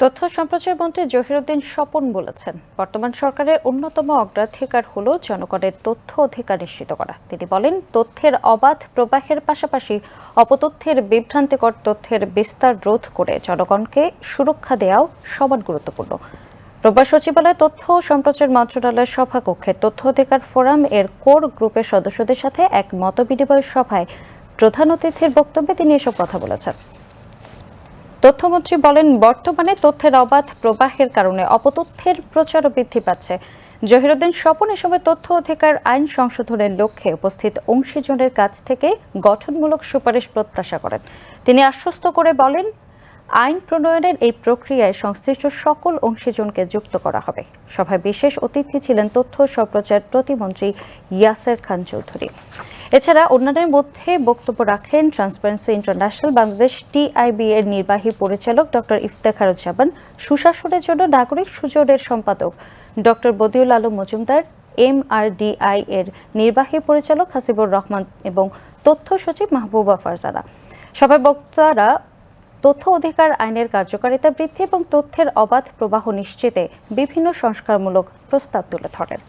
তথ্য সম্প্রচার মন্ত্রী জহিরুদ্দিন স্বপন বলেছেন, বর্তমান সরকারের অন্যতম অগ্রাধিকার হল জনগণের তথ্য অধিকার নিশ্চিত করা। তিনি বলেন, তথ্যের অবাধ প্রবাহের পাশাপাশি অপতথ্যের বিভ্রান্তিকর তথ্যের বিস্তার রোধ করে জনগণকে সুরক্ষা দেওয়াও সমান গুরুত্বপূর্ণ। রোববার সচিবালয়ে তথ্য ও সম্প্রচার মন্ত্রণালয়ের সভাকক্ষে তথ্য অধিকার ফোরাম এর কোর গ্রুপের সদস্যদের সাথে এক মতবিনিময় সভায় প্রধান অতিথির বক্তব্যে তিনি এসব কথা বলেছেন। তথ্যমন্ত্রী বলেন, বর্তমানে তথ্যের অবাধ প্রবাহের কারণে অপতথ্যের প্রচারও বৃদ্ধি পাচ্ছে। জহিরুদ্দিন স্বপন এ সময় তথ্য অধিকার আইন সংশোধনের লক্ষ্যে উপস্থিত অংশীজনের কাছ থেকে গঠনমূলক সুপারিশ প্রত্যাশা করেন। তিনি আশ্বস্ত করে বলেন, আইন প্রণয়নের এই প্রক্রিয়ায় সংশ্লিষ্ট সকল অংশীজনকে যুক্ত করা হবে। সভায় বিশেষ অতিথি ছিলেন তথ্য সম্প্রচার প্রতিমন্ত্রী ইয়াসের খান চৌধুরী। এছাড়া অন্যান্যের মধ্যে বক্তব্য রাখেন ট্রান্সপারেন্সি ইন্টারন্যাশনাল বাংলাদেশ টিআইবি এর নির্বাহী পরিচালক ডক্টর ইফতেখারুজ্জামান, সুশাসনের জন্য নাগরিক সুজনের সম্পাদক ডক্টর বদিউল আলম মজুমদার, এমআরডিআই এর নির্বাহী পরিচালক হাসিবুর রহমান এবং তথ্য সচিব মাহবুবা ফারজানা। সভায় বক্তারা তথ্য অধিকার আইনের কার্যকারিতা বৃদ্ধি এবং তথ্যের অবাধ প্রবাহ নিশ্চিতে বিভিন্ন সংস্কারমূলক প্রস্তাব তুলে ধরেন।